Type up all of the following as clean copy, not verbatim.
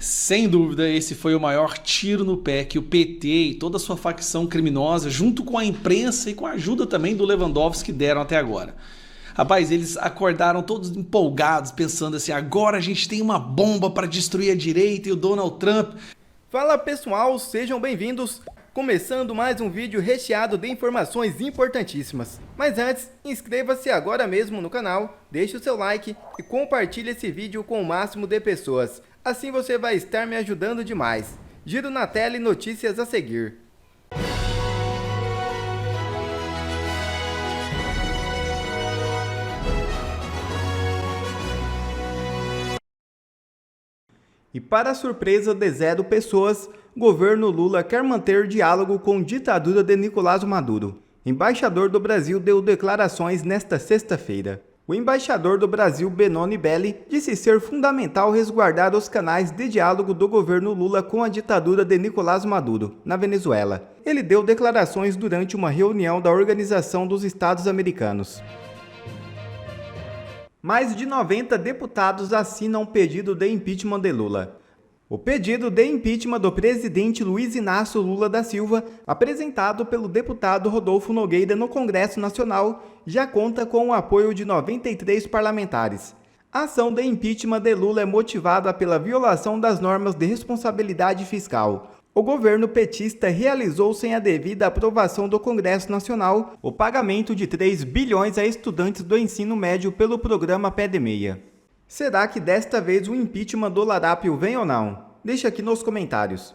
Sem dúvida, esse foi o maior tiro no pé que o PT e toda a sua facção criminosa, junto com a imprensa e com a ajuda também do Lewandowski, deram até agora. Rapaz, eles acordaram todos empolgados, pensando assim: agora a gente tem uma bomba para destruir a direita e o Donald Trump. Fala pessoal, sejam bem-vindos. Começando mais um vídeo recheado de informações importantíssimas. Mas antes, inscreva-se agora mesmo no canal, deixe o seu like e compartilhe esse vídeo com o máximo de pessoas. Assim você vai estar me ajudando demais. Giro na tela e notícias a seguir. E para a surpresa de zero pessoas, governo Lula quer manter diálogo com ditadura de Nicolás Maduro. Embaixador do Brasil deu declarações nesta sexta-feira. O embaixador do Brasil, Benoni Belli, disse ser fundamental resguardar os canais de diálogo do governo Lula com a ditadura de Nicolás Maduro, na Venezuela. Ele deu declarações durante uma reunião da Organização dos Estados Americanos. Mais de 90 deputados assinam pedido de impeachment de Lula. O pedido de impeachment do presidente Luiz Inácio Lula da Silva, apresentado pelo deputado Rodolfo Nogueira no Congresso Nacional, já conta com o apoio de 93 parlamentares. A ação de impeachment de Lula é motivada pela violação das normas de responsabilidade fiscal. O governo petista realizou sem a devida aprovação do Congresso Nacional o pagamento de 3 bilhões a estudantes do ensino médio pelo programa Pé de Meia. Será que desta vez o impeachment do Larápio vem ou não? Deixa aqui nos comentários.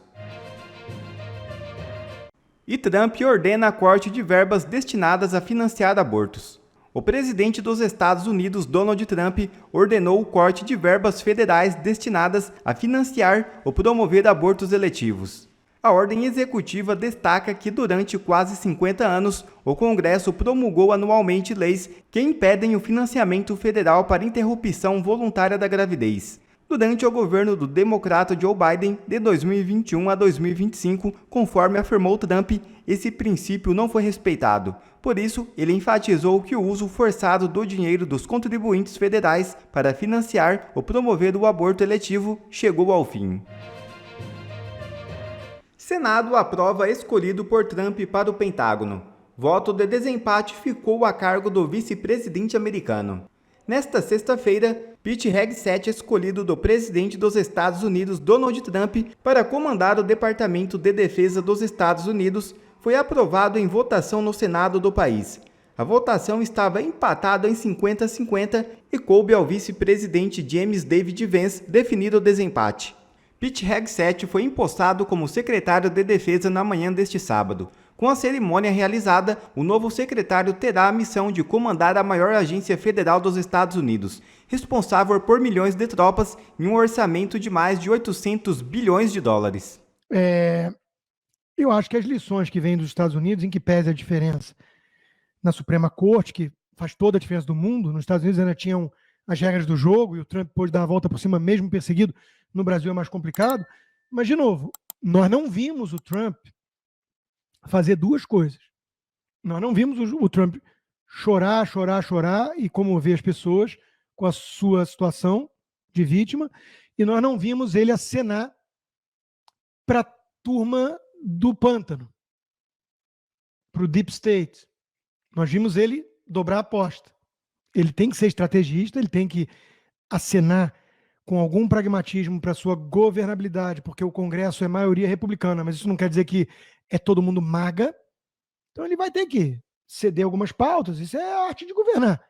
E Trump ordena a corte de verbas destinadas a financiar abortos. O presidente dos Estados Unidos, Donald Trump, ordenou o corte de verbas federais destinadas a financiar ou promover abortos eletivos. A ordem executiva destaca que durante quase 50 anos, o Congresso promulgou anualmente leis que impedem o financiamento federal para interrupção voluntária da gravidez. Durante o governo do democrata Joe Biden, de 2021 a 2025, conforme afirmou Trump, esse princípio não foi respeitado. Por isso, ele enfatizou que o uso forçado do dinheiro dos contribuintes federais para financiar ou promover o aborto eletivo chegou ao fim. Senado aprova escolhido por Trump para o Pentágono. Voto de desempate ficou a cargo do vice-presidente americano. Nesta sexta-feira, Pete Hegseth, escolhido do presidente dos Estados Unidos, Donald Trump, para comandar o Departamento de Defesa dos Estados Unidos, foi aprovado em votação no Senado do país. A votação estava empatada em 50-50 e coube ao vice-presidente James David Vance definir o desempate. Pete Hegseth foi empossado como secretário de Defesa na manhã deste sábado. Com a cerimônia realizada, o novo secretário terá a missão de comandar a maior agência federal dos Estados Unidos, responsável por milhões de tropas e um orçamento de mais de 800 bilhões de dólares. Eu acho que as lições que vêm dos Estados Unidos, em que pese a diferença na Suprema Corte, que faz toda a diferença do mundo, nos Estados Unidos ainda tinham as regras do jogo e o Trump pôde dar a volta por cima mesmo perseguido. No Brasil é mais complicado, mas, de novo, nós não vimos o Trump fazer duas coisas. Nós não vimos o Trump chorar e comover as pessoas com a sua situação de vítima, e nós não vimos ele acenar para a turma do pântano, para o Deep State. Nós vimos ele dobrar a aposta. Ele tem que ser estrategista, ele tem que acenar com algum pragmatismo para sua governabilidade, porque o Congresso é maioria republicana, mas isso não quer dizer que é todo mundo maga. Então ele vai ter que ceder algumas pautas, isso é a arte de governar.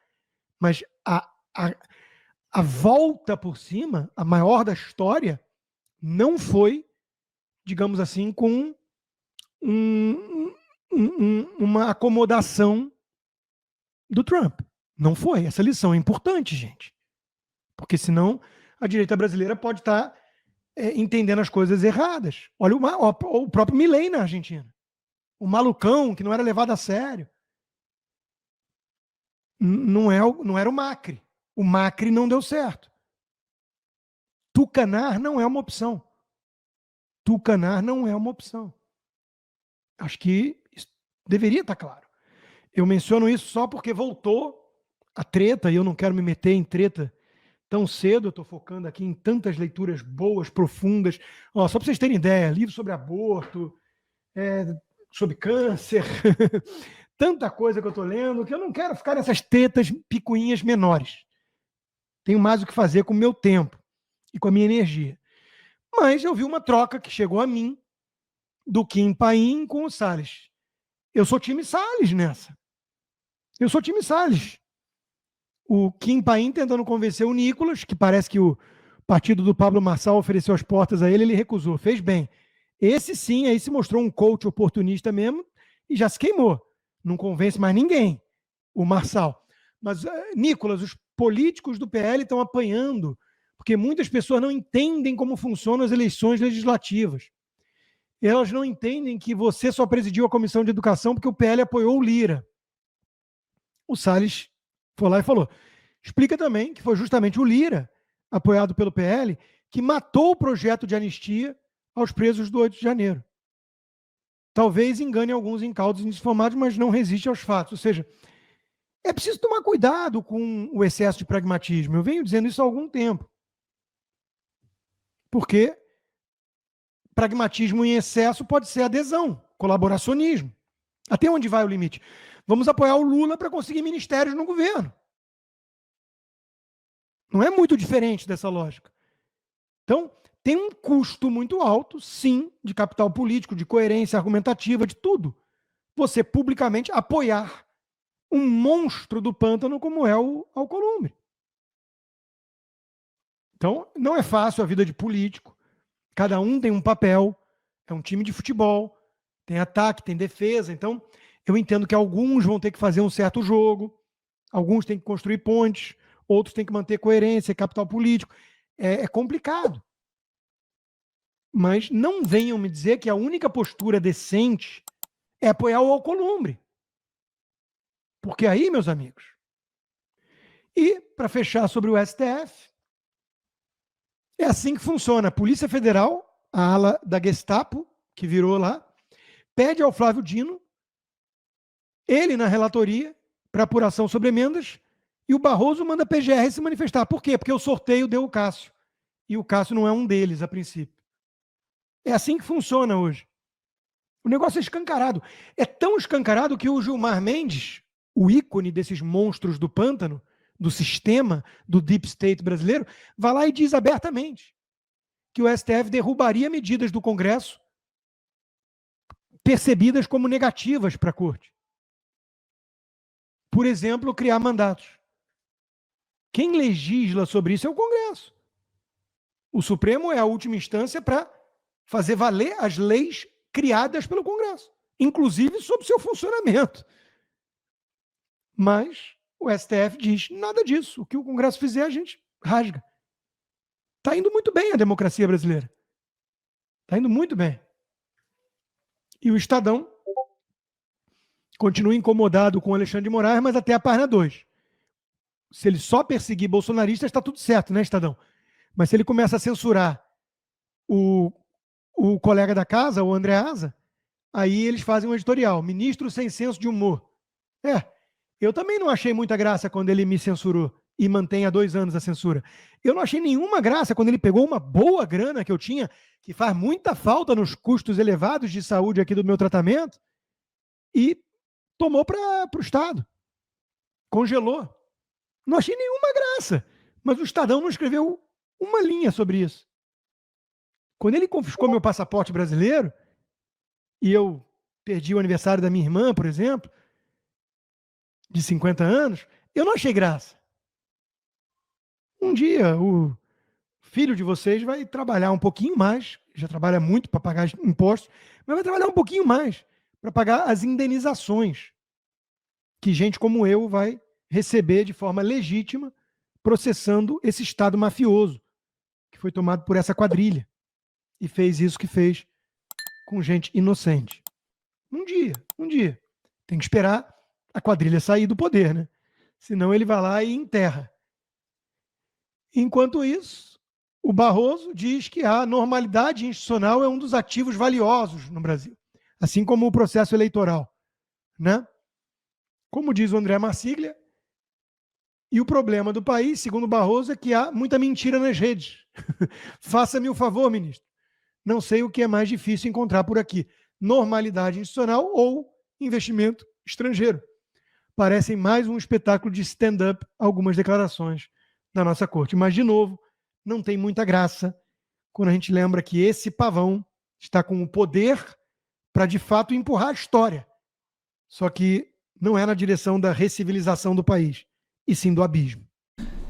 Mas a volta por cima, a maior da história, não foi, digamos assim, com uma acomodação do Trump. Não foi. Essa lição é importante, gente. Porque senão a direita brasileira pode estar entendendo as coisas erradas. Olha o próprio Milei na Argentina. O malucão que não era levado a sério. Não era o Macri. O Macri não deu certo. Tucanar não é uma opção. Tucanar não é uma opção. Acho que isso deveria estar claro. Eu menciono isso só porque voltou a treta, e eu não quero me meter em treta tão cedo, eu estou focando aqui em tantas leituras boas, profundas. Ó, só para vocês terem ideia, livro sobre aborto, sobre câncer, tanta coisa que eu estou lendo, que eu não quero ficar nessas tetas picuinhas menores. Tenho mais o que fazer com o meu tempo e com a minha energia. Mas eu vi uma troca que chegou a mim do Kim Paim com o Salles. Eu sou time Salles nessa. Eu sou time Salles. O Kim Paim tentando convencer o Nicolas, que parece que o partido do Pablo Marçal ofereceu as portas a ele, ele recusou. Fez bem. Esse sim, aí se mostrou um coach oportunista mesmo e já se queimou. Não convence mais ninguém, o Marçal. Mas, Nicolas, os políticos do PL estão apanhando, porque muitas pessoas não entendem como funcionam as eleições legislativas. Elas não entendem que você só presidiu a Comissão de Educação porque o PL apoiou o Lira. O Salles foi lá e falou, explica também que foi justamente o Lira, apoiado pelo PL, que matou o projeto de anistia aos presos do 8 de janeiro. Talvez engane alguns incautos indeformados, mas não resiste aos fatos. Ou seja, é preciso tomar cuidado com o excesso de pragmatismo. Eu venho dizendo isso há algum tempo. Porque pragmatismo em excesso pode ser adesão, colaboracionismo. Até onde vai o limite? Vamos apoiar o Lula para conseguir ministérios no governo. Não é muito diferente dessa lógica. Então, tem um custo muito alto, sim, de capital político, de coerência argumentativa, de tudo. Você publicamente apoiar um monstro do pântano como é o Alcolumbre. Então, não é fácil a vida de político. Cada um tem um papel, é um time de futebol, tem ataque, tem defesa. Então, eu entendo que alguns vão ter que fazer um certo jogo, alguns têm que construir pontes, outros têm que manter coerência, capital político. É complicado. Mas não venham me dizer que a única postura decente é apoiar o Alcolumbre. Porque aí, meus amigos... E, para fechar sobre o STF, é assim que funciona. A Polícia Federal, a ala da Gestapo, que virou lá, pede ao Flávio Dino, ele na relatoria, para apuração sobre emendas, e o Barroso manda a PGR se manifestar. Por quê? Porque o sorteio deu o Cássio. E o Cássio não é um deles, a princípio. É assim que funciona hoje. O negócio é escancarado. É tão escancarado que o Gilmar Mendes, o ícone desses monstros do pântano, do sistema, do deep state brasileiro, vai lá e diz abertamente que o STF derrubaria medidas do Congresso percebidas como negativas para a Corte. Por exemplo, criar mandatos. Quem legisla sobre isso é o Congresso. O Supremo é a última instância para fazer valer as leis criadas pelo Congresso, inclusive sobre seu funcionamento. Mas o STF diz nada disso. O que o Congresso fizer, a gente rasga. Está indo muito bem a democracia brasileira. Está indo muito bem. E o Estadão continua incomodado com o Alexandre de Moraes, mas até a página 2. Se ele só perseguir bolsonaristas, está tudo certo, né, Estadão? Mas se ele começa a censurar o colega da casa, o André Asa, aí eles fazem um editorial. Ministro sem senso de humor. Eu também não achei muita graça quando ele me censurou e mantém há 2 anos a censura. Eu não achei nenhuma graça quando ele pegou uma boa grana que eu tinha, que faz muita falta nos custos elevados de saúde aqui do meu tratamento, e tomou para o Estado. Congelou. Não achei nenhuma graça. Mas o Estadão não escreveu uma linha sobre isso. Quando ele confiscou meu passaporte brasileiro, e eu perdi o aniversário da minha irmã, por exemplo, de 50 anos, eu não achei graça. Um dia o filho de vocês vai trabalhar um pouquinho mais, já trabalha muito para pagar impostos, mas vai trabalhar um pouquinho mais para pagar as indenizações que gente como eu vai receber de forma legítima, processando esse Estado mafioso que foi tomado por essa quadrilha e fez isso que fez com gente inocente. Um dia. Tem que esperar a quadrilha sair do poder, né? Senão ele vai lá e enterra. Enquanto isso, o Barroso diz que a normalidade institucional é um dos ativos valiosos no Brasil, assim como o processo eleitoral, né? Como diz o André Marsiglia, E o problema do país, segundo Barroso, é que há muita mentira nas redes. Faça-me o favor, ministro. Não sei o que é mais difícil encontrar por aqui. Normalidade institucional ou investimento estrangeiro. Parecem mais um espetáculo de stand-up algumas declarações da nossa corte. Mas, de novo, não tem muita graça quando a gente lembra que esse pavão está com o poder para, de fato, empurrar a história. Só que não é na direção da recivilização do país, e sim do abismo.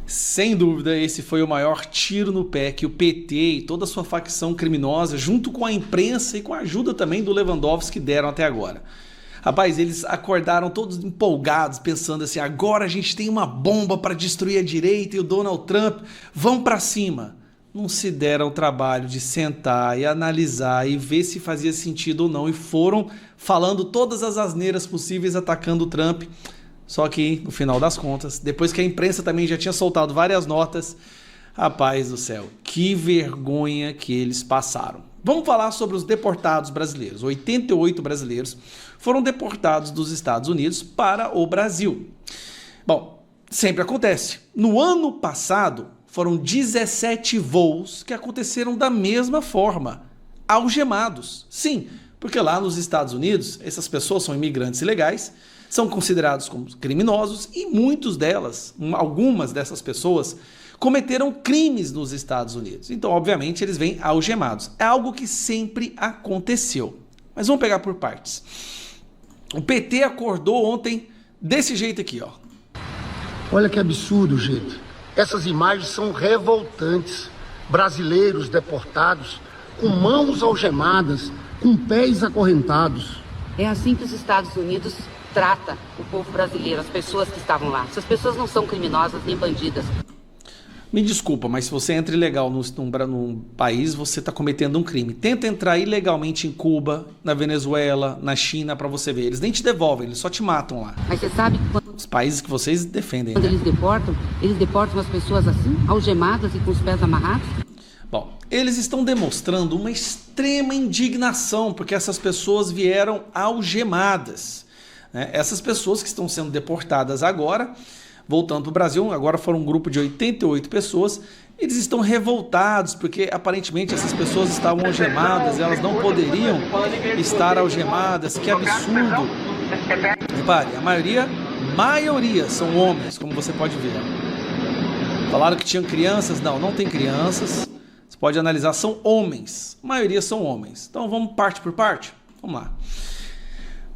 Sem dúvida, esse foi o maior tiro no pé que o PT e toda a sua facção criminosa, junto com a imprensa e com a ajuda também do Lewandowski, deram até agora. Rapaz, eles acordaram todos empolgados, pensando assim, agora a gente tem uma bomba para destruir a direita e o Donald Trump, vão para cima. Não se deram o trabalho de sentar e analisar e ver se fazia sentido ou não, e foram falando todas as asneiras possíveis, atacando o Trump. Só que, no final das contas, depois que a imprensa também já tinha soltado várias notas, rapaz do céu, que vergonha que eles passaram. Vamos falar sobre os deportados brasileiros. 88 brasileiros foram deportados dos Estados Unidos para o Brasil. Bom, sempre acontece. No ano passado, foram 17 voos que aconteceram da mesma forma, algemados. Sim, porque lá nos Estados Unidos, essas pessoas são imigrantes ilegais, são considerados como criminosos e algumas dessas pessoas, cometeram crimes nos Estados Unidos. Então, obviamente, eles vêm algemados. É algo que sempre aconteceu. Mas vamos pegar por partes. O PT acordou ontem desse jeito aqui, ó. Olha que absurdo, gente. Essas imagens são revoltantes. Brasileiros deportados, com mãos algemadas, com pés acorrentados. É assim que os Estados Unidos trata o povo brasileiro, as pessoas que estavam lá. Essas pessoas não são criminosas nem bandidas. Me desculpa, mas se você entra ilegal num país, você está cometendo um crime. Tenta entrar ilegalmente em Cuba, na Venezuela, na China, para você ver. Eles nem te devolvem, eles só te matam lá. Mas você sabe que quando os países que vocês defendem, quando né? eles deportam as pessoas assim, algemadas e com os pés amarrados? Bom, eles estão demonstrando uma extrema indignação porque essas pessoas vieram algemadas, né? Essas pessoas que estão sendo deportadas agora, voltando para o Brasil, agora foram um grupo de 88 pessoas, eles estão revoltados porque aparentemente essas pessoas estavam algemadas, elas não poderiam estar algemadas, que absurdo. Repare, a maioria são homens, como você pode ver. Falaram que tinham crianças, não tem crianças, você pode analisar, são homens, a maioria são homens. Então vamos parte por parte, vamos lá.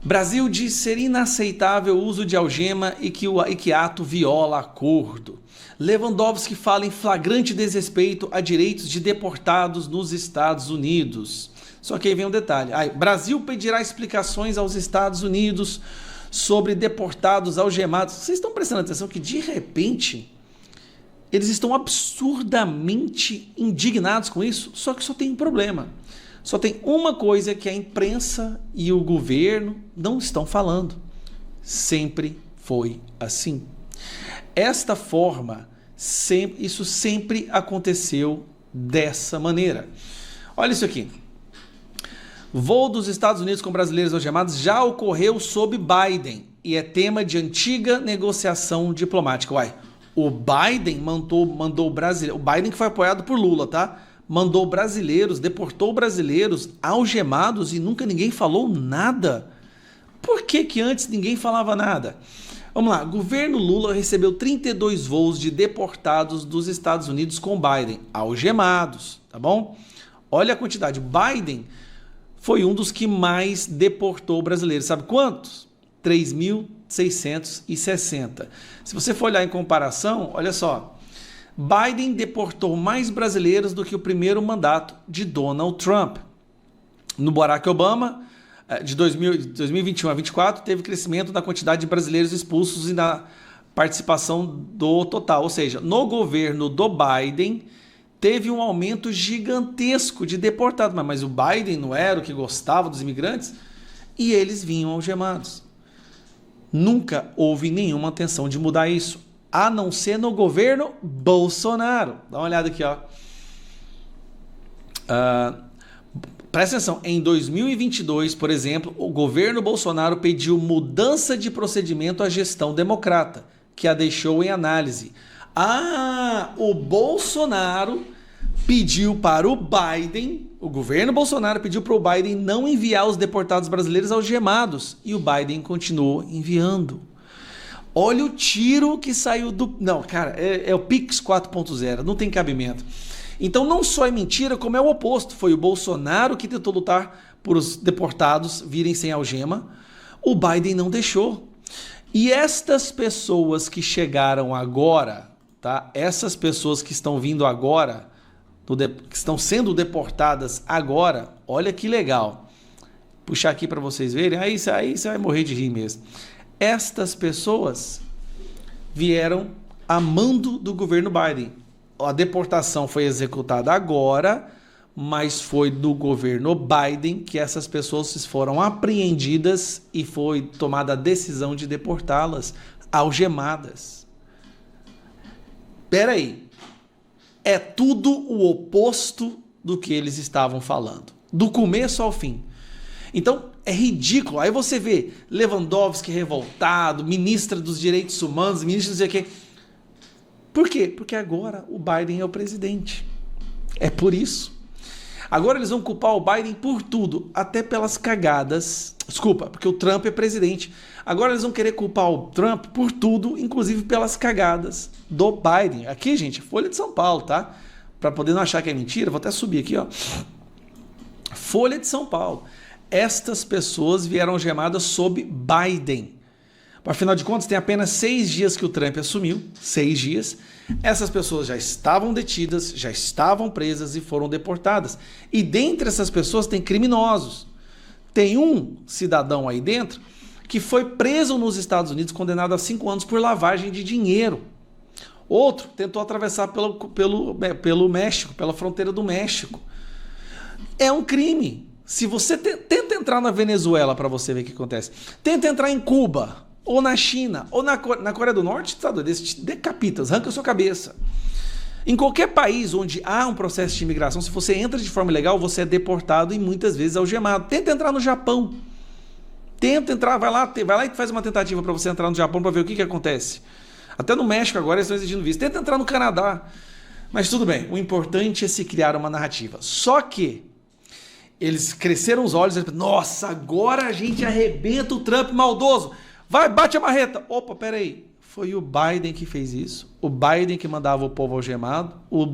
Brasil diz ser inaceitável o uso de algema e que ato viola acordo. Lewandowski fala em flagrante desrespeito a direitos de deportados nos Estados Unidos. Só que aí vem um detalhe. Brasil pedirá explicações aos Estados Unidos sobre deportados algemados. Vocês estão prestando atenção que, de repente, eles estão absurdamente indignados com isso? Só que só tem um problema. Só tem uma coisa que a imprensa e o governo não estão falando. Sempre foi assim. Esta forma, isso sempre aconteceu dessa maneira. Olha isso aqui. Voo dos Estados Unidos com brasileiros algemados já ocorreu sob Biden e é tema de antiga negociação diplomática. O Biden mandou brasileiro. O Biden que foi apoiado por Lula, tá? Mandou brasileiros, deportou brasileiros algemados e nunca ninguém falou nada. Por que antes ninguém falava nada? Vamos lá, governo Lula recebeu 32 voos de deportados dos Estados Unidos com Biden, algemados, tá bom? Olha a quantidade, Biden foi um dos que mais deportou brasileiros, sabe quantos? 3.660. Se você for olhar em comparação, olha só, Biden deportou mais brasileiros do que o primeiro mandato de Donald Trump. No Barack Obama, de 2021 a 2024, teve crescimento da quantidade de brasileiros expulsos e na participação do total. Ou seja, no governo do Biden, teve um aumento gigantesco de deportados. Mas o Biden não era o que gostava dos imigrantes e eles vinham algemados. Nunca houve nenhuma intenção de mudar isso, a não ser no governo Bolsonaro. Dá uma olhada aqui, ó. Presta atenção, em 2022, por exemplo, o governo Bolsonaro pediu mudança de procedimento à gestão democrata, que a deixou em análise. O Bolsonaro pediu para o Biden, o governo Bolsonaro pediu para o Biden não enviar os deportados brasileiros algemados, e o Biden continuou enviando. Olha o tiro que saiu do... Não, cara, é o Pix 4.0, não tem cabimento. Então não só é mentira, como é o oposto. Foi o Bolsonaro que tentou lutar por os deportados virem sem algema, o Biden não deixou. E estas pessoas que chegaram agora, tá? Essas pessoas que estão vindo agora, que estão sendo deportadas agora, olha que legal. Puxar aqui para vocês verem, aí você vai morrer de rir mesmo. Estas pessoas vieram a mando do governo Biden. A deportação foi executada agora, mas foi do governo Biden que essas pessoas foram apreendidas e foi tomada a decisão de deportá-las algemadas. Espera aí. É tudo o oposto do que eles estavam falando, do começo ao fim. Então, é ridículo. Aí você vê Lewandowski revoltado, ministra dos direitos humanos, ministro não sei o quê. Por quê? Porque agora o Biden é o presidente. É por isso. Agora eles vão culpar o Biden por tudo, até pelas cagadas. Desculpa, porque o Trump é presidente. Agora eles vão querer culpar o Trump por tudo, inclusive pelas cagadas do Biden. Aqui, gente, Folha de São Paulo, tá? Para poder não achar que é mentira, vou até subir aqui, ó. Folha de São Paulo. Estas pessoas vieram algemadas sob Biden. Afinal de contas, tem apenas 6 dias que o Trump assumiu, 6 dias. Essas pessoas já estavam detidas, já estavam presas e foram deportadas. E dentre essas pessoas tem criminosos. Tem um cidadão aí dentro que foi preso nos Estados Unidos, condenado a 5 anos por lavagem de dinheiro. Outro tentou atravessar pelo México, pela fronteira do México. É um crime. Se você tenta entrar na Venezuela para você ver o que acontece, tenta entrar em Cuba, ou na China, ou na Coreia do Norte, tá doido, eles te decapitam, arranca a sua cabeça. Em qualquer país onde há um processo de imigração, se você entra de forma ilegal, você é deportado e muitas vezes algemado. Tenta entrar no Japão. Tenta entrar, vai lá e faz uma tentativa para você entrar no Japão para ver o que acontece. Até no México agora eles estão exigindo visto. Tenta entrar no Canadá. Mas tudo bem, o importante é se criar uma narrativa. Só que eles cresceram os olhos e falaram, nossa, agora a gente arrebenta o Trump maldoso. Vai, bate a marreta. Opa, peraí. Foi o Biden que fez isso. O Biden que mandava o povo algemado. O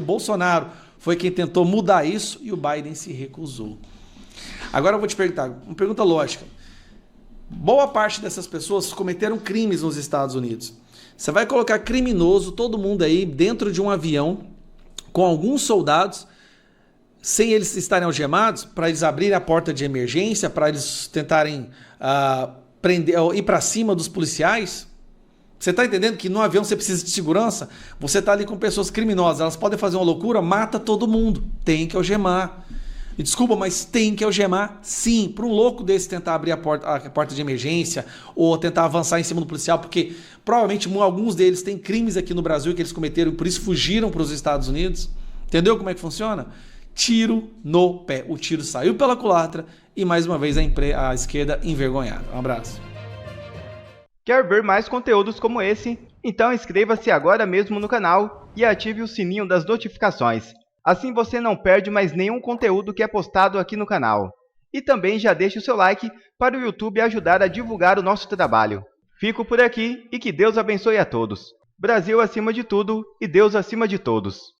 Bolsonaro foi quem tentou mudar isso e o Biden se recusou. Agora eu vou te perguntar, uma pergunta lógica. Boa parte dessas pessoas cometeram crimes nos Estados Unidos. Você vai colocar criminoso, todo mundo aí, dentro de um avião, com alguns soldados, sem eles estarem algemados, para eles abrirem a porta de emergência, para eles tentarem ir para cima dos policiais? Você está entendendo que no avião você precisa de segurança? Você está ali com pessoas criminosas, elas podem fazer uma loucura, mata todo mundo. Tem que algemar. E desculpa, mas tem que algemar sim. Para um louco desse tentar abrir a porta de emergência ou tentar avançar em cima do policial, porque provavelmente alguns deles têm crimes aqui no Brasil que eles cometeram e por isso fugiram para os Estados Unidos. Entendeu como é que funciona? Tiro no pé. O tiro saiu pela culatra e mais uma vez a esquerda envergonhada. Um abraço. Quer ver mais conteúdos como esse? Então inscreva-se agora mesmo no canal e ative o sininho das notificações. Assim você não perde mais nenhum conteúdo que é postado aqui no canal. E também já deixe o seu like para o YouTube ajudar a divulgar o nosso trabalho. Fico por aqui e que Deus abençoe a todos. Brasil acima de tudo e Deus acima de todos.